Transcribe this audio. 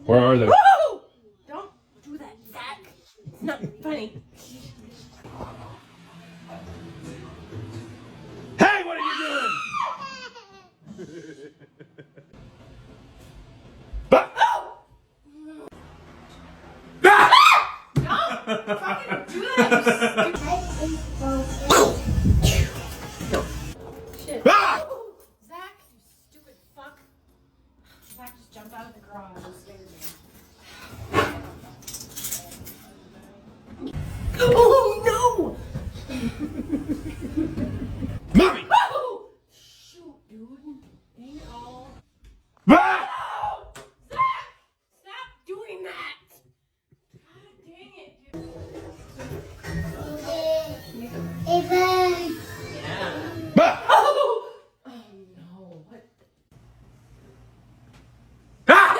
Where are they? Woo! Don't do that, Zach. It's not funny. Hey, what are you doing? Bah! Ah! Don't fucking do that, you stupid shit. Ah! Zach, you stupid fuck. Zach just jumped out of the garage and scared me. Oh no! Mommy! Oh! Shoot, dude. Dang it all. Ah! Oh! Zach! Stop doing that! God dang it, dude. Bah! Oh! Oh no, what? Ah!